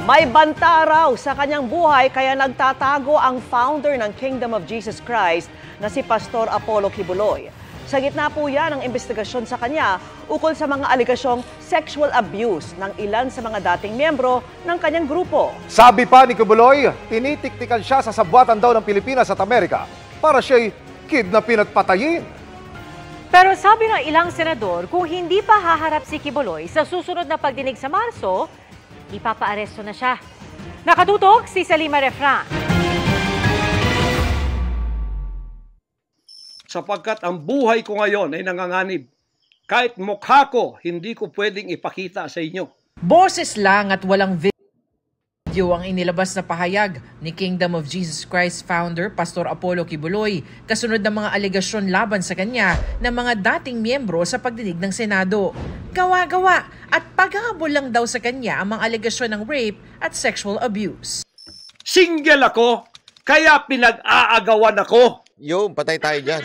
May banta raw sa kanyang buhay kaya nagtatago ang founder ng Kingdom of Jesus Christ na si Pastor Apollo Kibuloy. Sa gitna po yan ang investigasyon sa kanya ukol sa mga aligasyong sexual abuse ng ilan sa mga dating miyembro ng kanyang grupo. Sabi pa ni Kibuloy, tinitiktikan siya sa sabwatan daw ng Pilipinas at Amerika para siya'y kidnapin at patayin. Pero sabi ng ilang senador, kung hindi pa haharap si Kibuloy sa susunod na pagdinig sa Marso, ipapaaresto na siya. Nakatutok si Salima Refran. Sapagkat ang buhay ko ngayon ay nanganganib. Kahit mukha ko, hindi ko pwedeng ipakita sa inyo. Boses lang at walang video ang inilabas na pahayag ni Kingdom of Jesus Christ founder Pastor Apollo Kibuloy kasunod ng mga alegasyon laban sa kanya ng mga dating miyembro sa pagdinig ng Senado. Gawa-gawa at paghahabol lang daw sa kanya ang mga alegasyon ng rape at sexual abuse. Single ako, kaya pinag-aagawan ako. Yung, patay tayo dyan.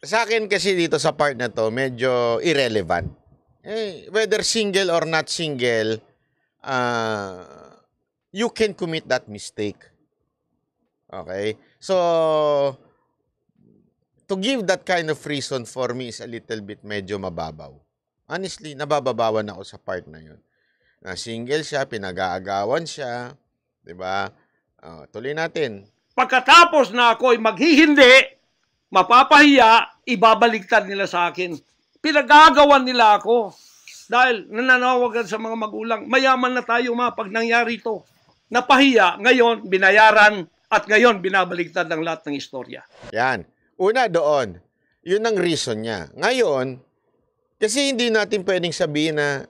Sa akin kasi dito sa part na to, medyo irrelevant. Whether single or not single, you can commit that mistake. Okay? So, to give that kind of reason for me is a little bit medyo mababaw. Honestly, nabababawan ako sa part na yun. Na single siya, pinag-aagawan siya, diba? Tuloy natin. Pagkatapos na ako'y maghihindi, mapapahiya, ibabaligtad nila sa akin. Pinagagawan nila ako. Dahil nananawagan sa mga magulang, mayaman na tayo pag nangyari ito. Napahiya, ngayon binayaran, at ngayon binabaligtad ang lahat ng istorya. Yan. Una doon, yun ang reason niya. Ngayon, kasi hindi natin pwedeng sabihin na,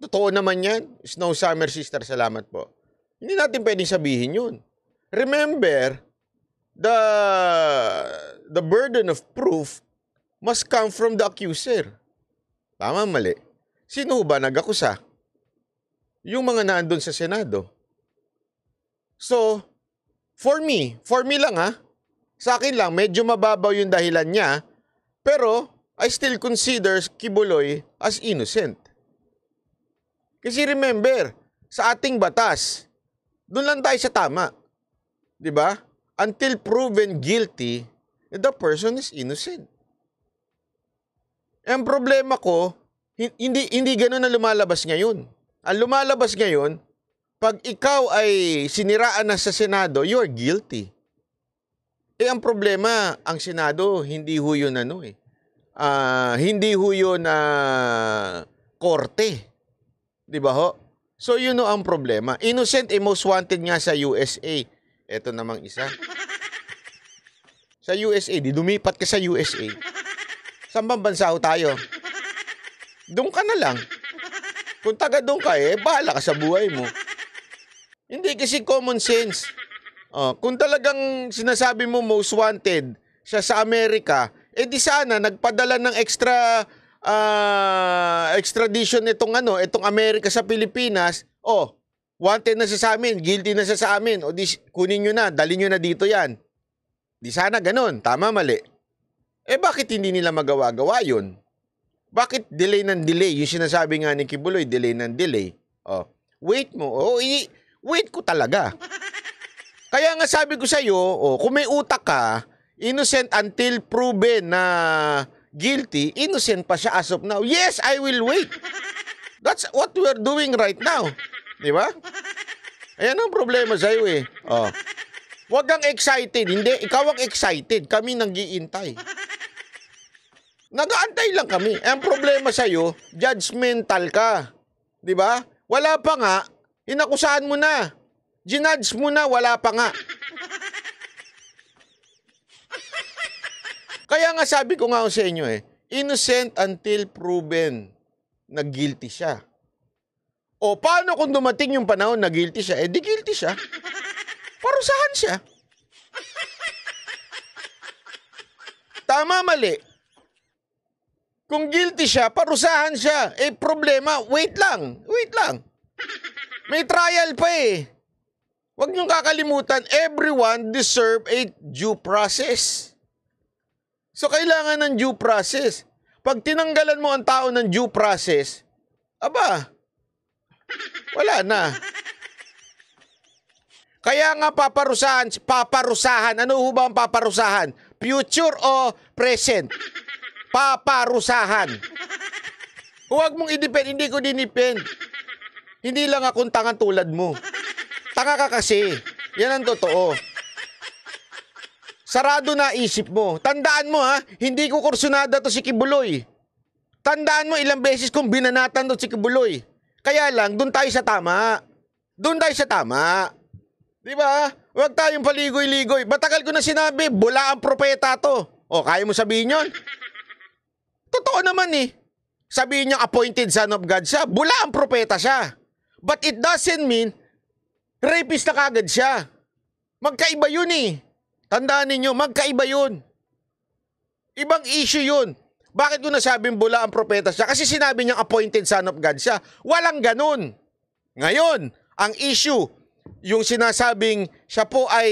totoo naman yan. Snow Summer Sister, salamat po. Hindi natin pwedeng sabihin yun. Remember, the burden of proof must come from the accuser. Tama, mali. Sino ba nag-akusa? Yung mga naandun sa Senado. So, for me lang sa akin lang, medyo mababaw yung dahilan niya, pero I still consider Kibuloy as innocent. Kasi remember, sa ating batas, doon lang tayo sa tama. Diba? Until proven guilty, the person is innocent. Ang problema ko, hindi gano'n na lumalabas ngayon. Ang lumalabas ngayon, pag ikaw ay siniraan na sa Senado, you're guilty. Ang problema, ang Senado, hindi ho yun hindi ho yun korte. Diba ho? So yun ang problema. Innocent most wanted nga sa USA. Ito namang isa. Sa USA, di lumipat ka sa USA. Saan bang bansa ho tayo? Doon ka na lang. Kung taga doon ka bahala ka sa buhay mo. Hindi kasi common sense. Kung talagang sinasabi mo most wanted siya sa Amerika, di sana nagpadala ng extradition itong Amerika sa Pilipinas. Wanted na siya sa amin, guilty na siya sa amin. O di kunin nyo na, dalhin nyo na dito yan. Di sana ganun, tama mali. Bakit hindi nila magawa-gawa yun? Bakit delay ng delay? Yung sinasabi nga ni Kibuloy, delay ng delay. Wait mo. Wait ko talaga. Kaya nga sabi ko sa'yo, kung may utak ka, innocent until proven na guilty, innocent pa siya as of now. Yes, I will wait. That's what we're doing right now. Di ba? Ayan ang problema sa'yo Huwag kang excited. Hindi, ikaw ang excited. Kami nag-iintay. Nag-aantay lang kami. Ang problema sa'yo, judgmental ka. Di ba? Wala pa nga, inakusahan mo na. Ginudge mo na, wala pa nga. Kaya nga sabi ko nga sa inyo innocent until proven na guilty siya. Paano kung dumating yung panahon na guilty siya? Di guilty siya. Parusahan siya. Tama, mali. Kung guilty siya, parusahan siya. Problema, wait lang. May trial pa Huwag niyong kakalimutan, everyone deserve a due process. So, kailangan ng due process. Pag tinanggalan mo ang tao ng due process, aba, wala na. Kaya nga paparusahan. Ano ho ba ang paparusahan? Future o present? Paparusahan. Huwag mong i-depend, hindi ko dinipend. Hindi lang akong tangan tulad mo. Tanga ka kasi. Yan ang totoo. Sarado na isip mo. Tandaan mo ha, hindi ko kursunada to si Kibuloy. Tandaan mo ilang beses kong binanatan to si Kibuloy. Kaya lang, doon tayo sa tama. Doon tayo sa tama. Di ba? Huwag tayong paligoy-ligoy. Matagal ko na sinabi, bula ang propeta to. O, kaya mo sabihin yun? Totoo naman eh. Sabihin niya appointed son of God siya. Bula ang propeta siya. But it doesn't mean rapist na kagad siya. Magkaiba yun eh. Tandaan ninyo, magkaiba yun. Ibang issue yun. Bakit ko nasabing bula ang propeta siya? Kasi sinabi niyang appointed son of God siya. Walang ganun. Ngayon, ang issue, yung sinasabing siya po ay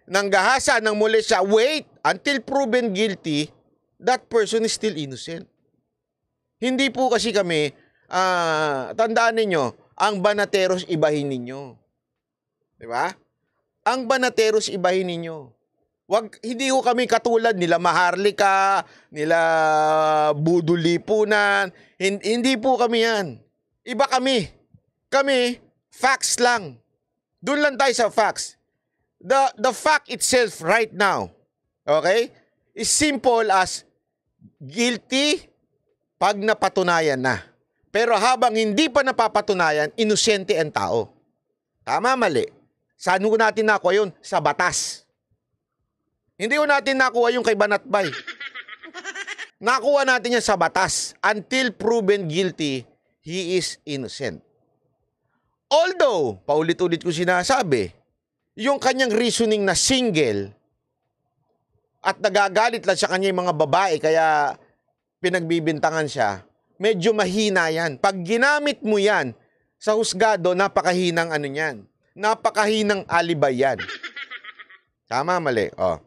nanggahasa ng muli siya, wait, until proven guilty, that person is still innocent. Hindi po kasi kami, tandaan ninyo, ang banateros ibahin ninyo. Di ba? Ang banateros ibahin ninyo. Hindi ko kami katulad nila Maharlika, nila Budulipunan. Hindi po kami yan. Iba kami. Kami, facts lang. Doon lang tayo sa facts. The fact itself right now, okay, is simple as guilty pag napatunayan na. Pero habang hindi pa napapatunayan, inosente ang tao. Tama, mali. Saan ko natin nakuha yun? Sa batas. Hindi ko natin nakuha yung kay Banatbay. Nakuha natin yan sa batas. Until proven guilty, he is innocent. Although, paulit-ulit ko sinasabi, yung kanyang reasoning na single at nagagalit lang sa kanya yung mga babae kaya pinagbibintangan siya, medyo mahina yan. Pag ginamit mo yan sa husgado, napakahinang ano yan. Napakahinang alibay yan. Tama, mali. Oh.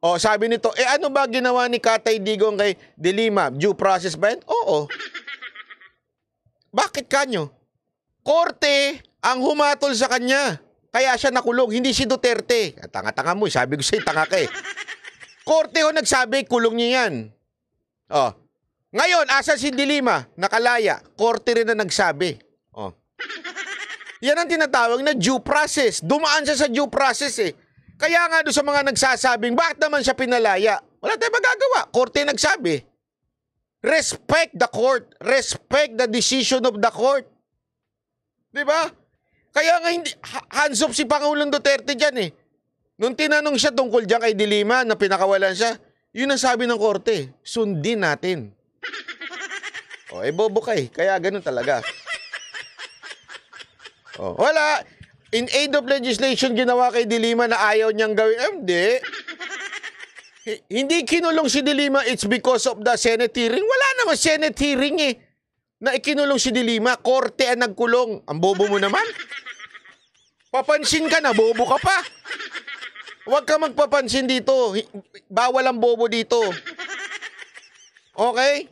Oh, sabi nito, ano ba ginawa ni Katay Digong kay De Lima? Due process ba yan? Oo. Bakit kanyo? Korte ang humatol sa kanya. Kaya siya nakulong, hindi si Duterte. Tanga-tanga mo, sabi ko sa'yo, tanga ka eh. Korte ho nagsabi, kulong niya yan. Oh. Ngayon, asa si De Lima? Nakalaya. Korte rin na nagsabi. Oh. Yan ang tinatawag na due process. Dumaan siya sa due process eh. Kaya nga doon sa mga nagsasabing, bakit naman siya pinalaya? Wala tayong magagawa. Korte nagsabi. Respect the court. Respect the decision of the court. Diba? Kaya nga hindi, hands off si Pangulong Duterte dyan eh. Nung tinanong siya tungkol dyan kay De Lima na pinakawalan siya, yun ang sabi ng korte. Sundin natin. O, bobo ka eh. Kaya ganun talaga. O, wala. In aid of legislation ginawa kay De Lima na ayaw niyang gawin. Hindi. Hindi kinulong si De Lima, it's because of the Senate hearing. Wala naman Senate hearing eh. Na ikinulong si De Lima, korte ang nagkulong. Ang bobo mo naman. Papansin ka na, bobo ka pa. Huwag ka magpapansin dito. Bawal ang bobo dito. Okay?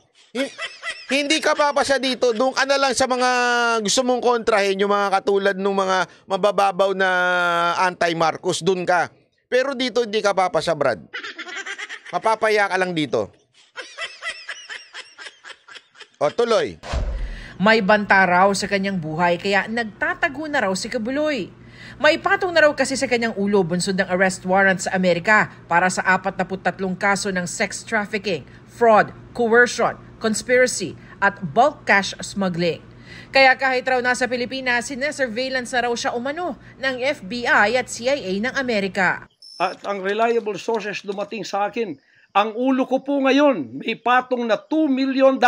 Hindi ka papasa dito. Doon ka na lang sa mga gusto mong kontrahin, yung mga katulad ng mga mabababaw na anti-Marcos. Doon ka. Pero dito hindi ka papasa, Brad. Mapapaya ka lang dito. O, tuloy. May banta raw sa kanyang buhay kaya nagtatago na raw si Kibuloy. May patong na raw kasi sa kanyang ulo bunsod ng arrest warrant sa Amerika para sa 43 kaso ng sex trafficking, fraud, coercion, conspiracy at bulk cash smuggling. Kaya kahit raw nasa Pilipinas, sinesurveillance na raw siya umano ng FBI at CIA ng Amerika. At ang reliable sources dumating sa akin, ang ulo ko po ngayon may patong na $2 million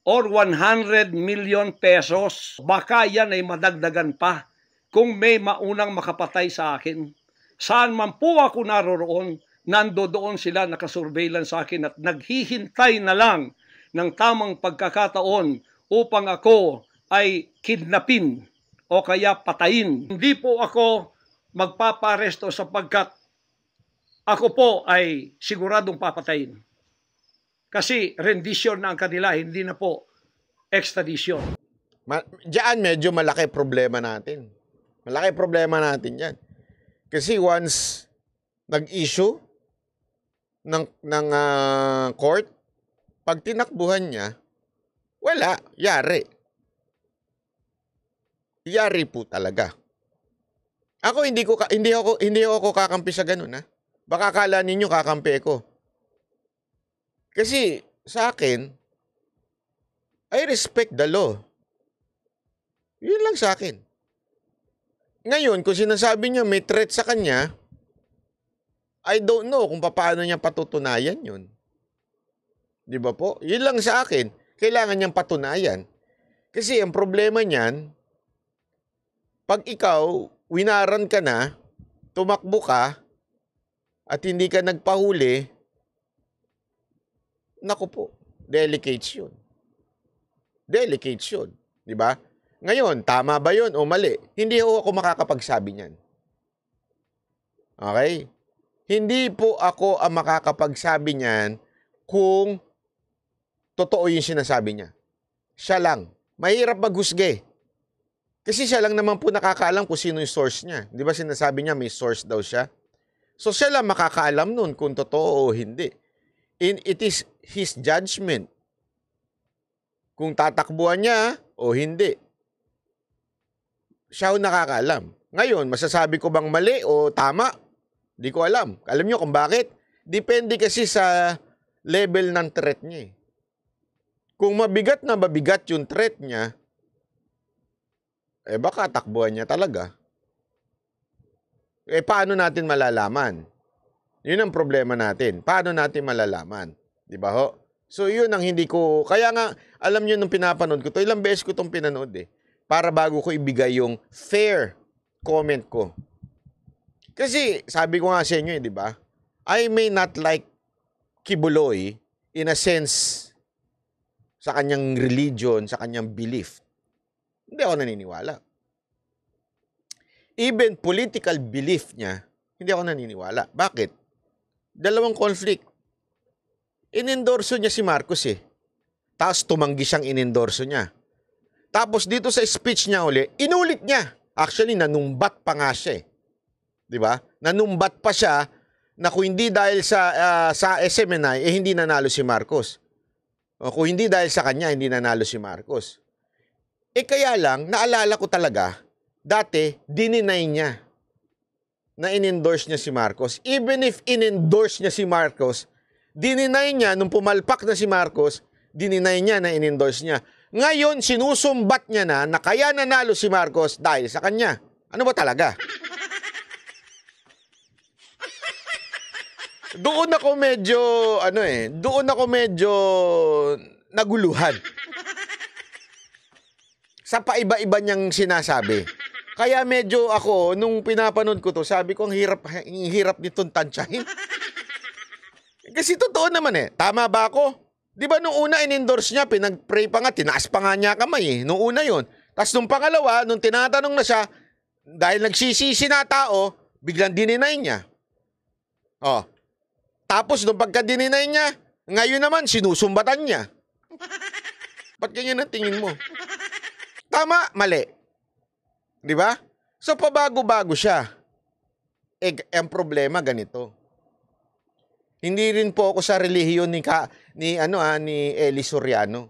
or 100 million pesos. Baka yan ay madagdagan pa kung may maunang makapatay sa akin. Saan man po ako naroroon, nandoon sila nakasurveillance sa akin at naghihintay na lang ng tamang pagkakataon upang ako ay kidnapin o kaya patayin. Hindi po ako magpaparesto sapagkat ako po ay siguradong papatayin. Kasi rendition na ang kanila, hindi na po extradition. Diyan medyo malaki problema natin. Malaki problema natin yan. Kasi once nag-issue ng court, pag tinakbuhan niya, wala, yari. Yari po talaga. Ako hindi ako kakampi sa ganun, ha. Baka akala ninyo kakampi ko. Kasi sa akin, I respect the law. Yun lang sa akin. Ngayon, kung sinasabi niya may threat sa kanya, I don't know kung paano niya patutunayan yun. Di ba po? Yun lang sa akin. Kailangan niyang patunayan. Kasi ang problema niyan, pag ikaw, winaran ka na, tumakbo ka, at hindi ka nagpahuli, naku po, delicates yun. Delicates yun. Di ba? Ngayon, tama ba yun o mali? Hindi ako makakapagsabi niyan. Okay? Hindi po ako ang makakapagsabi niyan kung totoo yung sinasabi niya. Siya lang. Mahirap maghusga. Kasi siya lang naman po nakakaalam kung sino yung source niya. Di ba sinasabi niya may source daw siya? So siya lang makakaalam nun kung totoo o hindi. It is his judgment. Kung tatakbuhan niya o hindi. Siya ang nakakaalam. Ngayon, masasabi ko bang mali o tama? Di ko alam. Alam niyo kung bakit? Depende kasi sa level ng threat niya. Kung mabigat na mabigat yung threat niya, baka takbuhan niya talaga. Paano natin malalaman? Yun ang problema natin. Paano natin malalaman? Di ba ho? So, yun ang hindi ko... Kaya nga, alam niyo nung pinapanood ko to, ilang beses ko itong pinanood para bago ko ibigay yung fair comment ko. Kasi, sabi ko nga sa inyo di ba? I may not like Kibuloy in a sense sa kanyang religion, sa kanyang belief. Hindi ako naniniwala. Even political belief niya, hindi ako naniniwala. Bakit? Dalawang conflict. Inendorso niya si Marcos Tapos tumanggi siyang inendorso niya. Tapos dito sa speech niya uli, inulit niya. Actually, nanumbat pa nga siya Di ba? Nanumbat pa siya na kung hindi dahil sa SMNI, hindi nanalo si Marcos. O kung hindi dahil sa kanya, hindi nanalo si Marcos. Kaya lang, naalala ko talaga, dati, dininay niya na in-endorse niya si Marcos. Even if in-endorse niya si Marcos, dininay niya, nung pumalpak na si Marcos, dininay niya na in-endorse niya. Ngayon, sinusumbat niya na kaya nanalo si Marcos dahil sa kanya. Ano ba talaga? Doon ako medyo naguluhan. Sa paiba-iba niyang sinasabi. Kaya medyo ako, nung pinapanood ko to, sabi ko, ang hirap nitong tansyahin. Kasi totoo naman Tama ba ako? Di ba nung una in-endorse niya, pinag-pray pa nga, tinaas pa nga niya kamay Nung una yon. Tapos nung pangalawa, nung tinatanong na siya, dahil nagsisisi na tao, biglang dininay niya. Tapos nung pagka-dininay niya, ngayon naman sinusumbatan niya. Ba't ganyan ang tingin mo? Tama, mali. Di ba? So, pabago-bago siya. Ang problema ganito. Hindi rin po ako sa relihiyon ni Eli Soriano.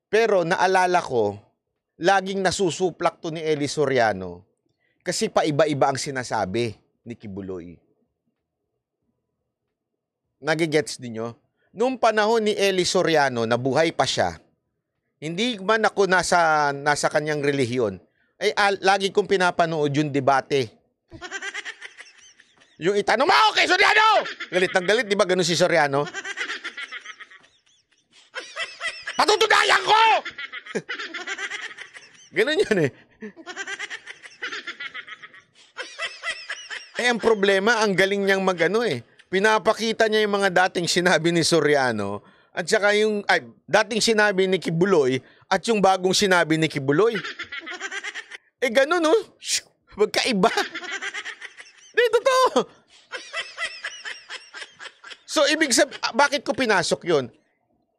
Pero naalala ko, laging nasusuplak to ni Eli Soriano kasi paiba-iba ang sinasabi ni Kibuloy. Nagigets ninyo? Noong panahon ni Eli Soriano, nabuhay pa siya, hindi man ako nasa kanyang relihiyon, lagi kong pinapanood yung debate. Yung itanong mo, okay, Soriano! Galit ng galit, di ba ganun si Soriano? Patutunayan ko! Ganun yun ang problema, ang galing niyang pinapakita niya yung mga dating sinabi ni Soriano at saka yung dating sinabi ni Kibuloy at yung bagong sinabi ni Kibuloy. Ganun magkaiba. Di, totoo. So, bakit ko pinasok yun?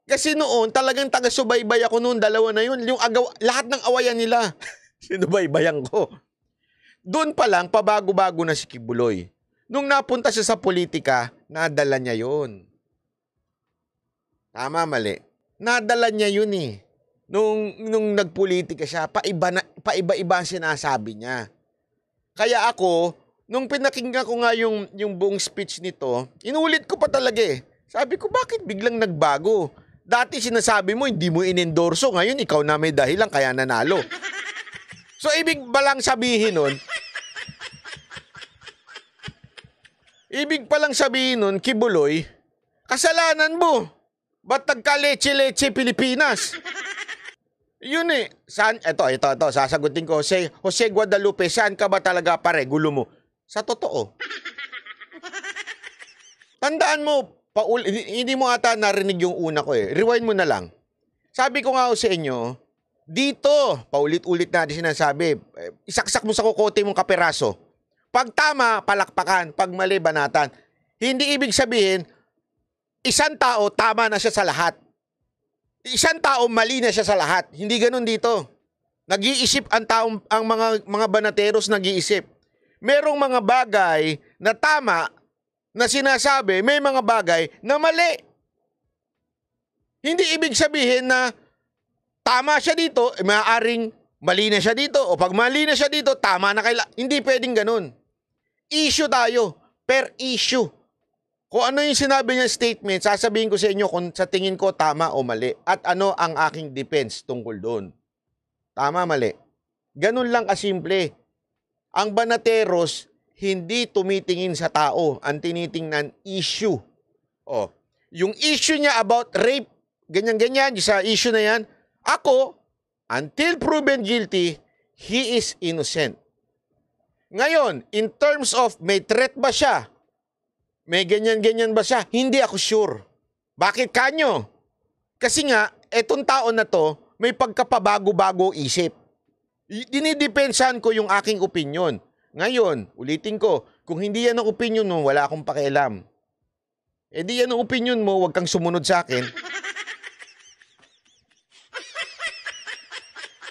Kasi noon, talagang taga-subaybay ako noon, dalawa na yun. Lahat ng awayan nila, sinubaybayan ko. Doon pa lang, pabago-bago na si Kibuloy. Nung napunta siya sa politika, nadala niya yun. Tama, mali. Nadala niya yun eh. Nung nagpolitika siya, paiba-iba ang sinasabi niya. Kaya ako, nung pinakinggan ko nga yung buong speech nito, inulit ko pa talaga eh. Sabi ko, bakit biglang nagbago? Dati sinasabi mo, hindi mo inendorso. Ngayon, ikaw na may dahilan, kaya nanalo. So, ibig palang sabihin nun, Kibuloy, kasalanan mo. Ba't nagka-leche-leche Pilipinas? Yun eh. Ito, sasagutin ko. Jose Guadalupe, saan ka ba talaga pare? Gulo mo. Sa totoo. Tandaan mo, hindi mo ata narinig yung una ko eh. Rewind mo na lang. Sabi ko nga sa inyo, dito, paulit-ulit natin sinasabi, isaksak mo sa kukote mong kaperaso. Pag tama, palakpakan. Pag mali, banatan. Hindi ibig sabihin, isang tao, tama na siya sa lahat. Isang tao, mali na siya sa lahat. Hindi ganun dito. Nag-iisip ang mga banateros nag-iisip. Merong mga bagay na tama na sinasabi, may mga bagay na mali. Hindi ibig sabihin na tama siya dito, maaaring mali na siya dito. O pag mali na siya dito, tama na kaila. Hindi pwedeng ganun. Issue tayo. Per issue. Kung ano yung sinabi niya statement, sasabihin ko sa inyo kung sa tingin ko tama o mali. At ano ang aking defense tungkol doon. Tama, mali. Ganun lang kasimple. Ang banateros, hindi tumitingin sa tao. Ang tinitingnan, issue. O, yung issue niya about rape, ganyan-ganyan, sa issue na yan, ako, until proven guilty, he is innocent. Ngayon, in terms of may threat ba siya? May ganyan-ganyan ba siya? Hindi ako sure. Bakit kanyo? Kasi nga, etong tao na to, may pagkapabago-bago isip. Dinidepensahan ko yung aking opinion. Ngayon, ulitin ko, kung hindi yan ang opinion mo, wala akong pakialam. Eh di yan ang opinion mo, huwag kang sumunod sa akin.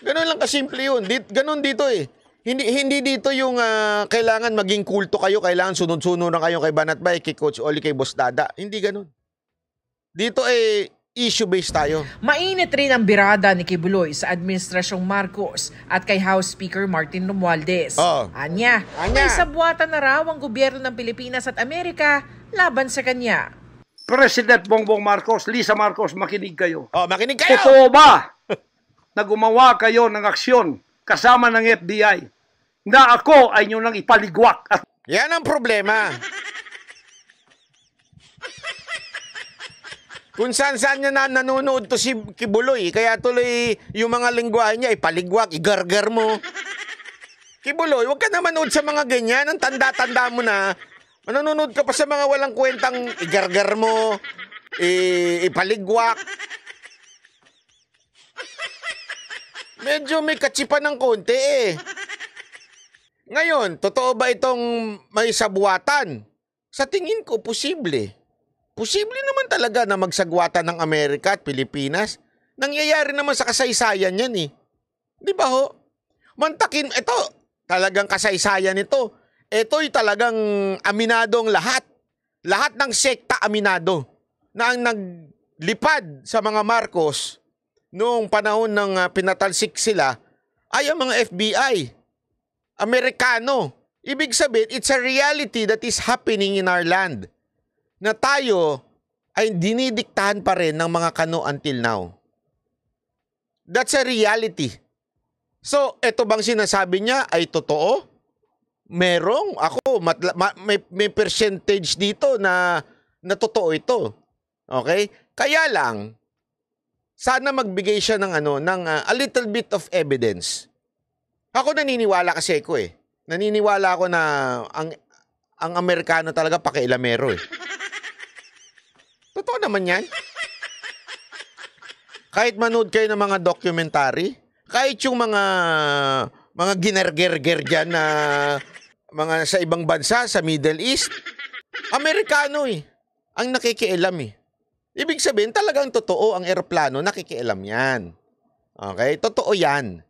Ganun lang kasimple yun. Ganun dito eh. Hindi dito yung kailangan maging kulto kayo, kailangan sunod-sunod na kayo kay Banatbay, kay Coach Oli, kay Boss Dada. Hindi ganun. Dito eh, issue-based tayo. Mainit rin ang birada ni Kibuloy sa Administrasyong Marcos at kay House Speaker Martin Romualdez. Anya, may sabwatan na raw ang gobyerno ng Pilipinas at Amerika laban sa kanya. President Bongbong Marcos, Lisa Marcos, makinig kayo. Makinig kayo! Totoo ba na gumawa kayo ng aksyon kasama ng FBI na ako ay nyo nang ipaligwak? At yan ang problema. Kung saan-saan niya nanonood to si Kibuloy, kaya tuloy yung mga lingwahe niya, ipaligwak, igargar mo. Kibuloy, huwag ka na manood sa mga ganyan. Ang tanda-tanda mo na. Manonood ka pa sa mga walang kwentang igargar mo, ipaligwak. Medyo may katsipan ng konti eh. Ngayon, totoo ba itong may sabwatan? Sa tingin ko, posible. Posible naman talaga na magsagwatan ng Amerika at Pilipinas. Nangyayari naman sa kasaysayan yan eh. Di ba ho? Mantakin, ito, talagang kasaysayan ito. Ito'y talagang aminadong lahat. Lahat ng sekta aminado na ang naglipad sa mga Marcos noong panahon ng pinatalsik sila ay ang mga FBI. Amerikano. Ibig sabihin, it's a reality that is happening in our land. Na tayo ay dinidiktahan pa rin ng mga kano until now. That's a reality. So, ito bang sinasabi niya ay totoo? Merong. Ako, may percentage dito na totoo ito. Okay? Kaya lang, sana magbigay siya ng a little bit of evidence. Ako naniniwala kasi ako eh. Naniniwala ako na ang Amerikano talaga pakialamero eh. Totoo naman yan. Kahit manood kayo ng mga documentary, kahit yung mga ginerger dyan na mga sa ibang bansa, sa Middle East, Amerikano eh. ang nakikialam eh. Ibig sabihin, talagang totoo ang eroplano, nakikialam yan. Okay? Totoo yan.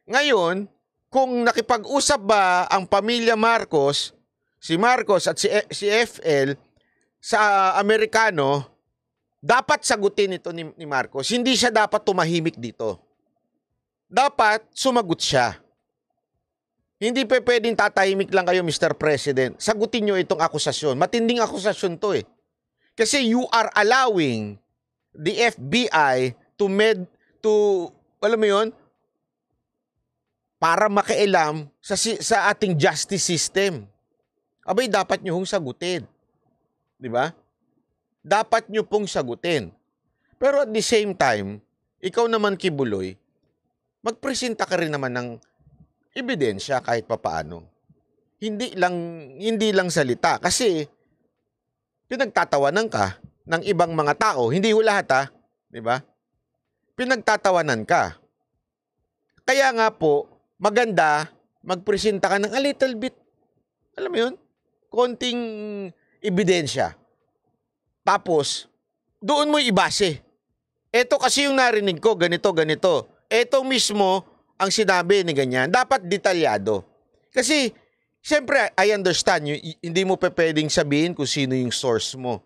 Ngayon, kung nakipag-usap ba ang pamilya Marcos, si Marcos at si FL sa Amerikano, dapat sagutin ito ni Marcos. Hindi siya dapat tumahimik dito. Dapat sumagot siya. Hindi pa pwedeng tatahimik lang kayo, Mr. President. Sagutin nyo itong akusasyon. Matinding akusasyon to eh. Kasi you are allowing the FBI alam mo yun, para makialam sa ating justice system. Abay, dapat nyo hong sagutin. Di ba? Dapat nyo pong sagutin. Pero at the same time, ikaw naman, Kibuloy, magpresenta ka rin naman ng ebidensya kahit papaano. Hindi lang salita. Kasi, pinagtatawanan ka ng ibang mga tao. Hindi ho lahat ha. Di ba? Pinagtatawanan ka. Kaya nga po, maganda, magpresenta ka ng a little bit, alam mo yun, konting ebidensya. Tapos, doon mo ibase. Ito kasi yung narinig ko, ganito, ganito. Ito mismo ang sinabi ni ganyan. Dapat detalyado. Kasi, siyempre, I understand, hindi mo pwedeng sabihin kung sino yung source mo.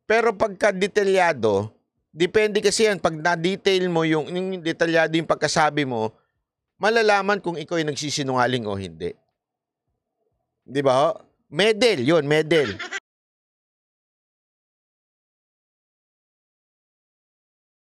Pero pagka detalyado, depende kasi yan. Pag na-detail mo yung detalyado yung pagkasabi mo, malalaman kung ikaw ay nagsisinungaling o hindi. Di ba? Medal, yun, medal.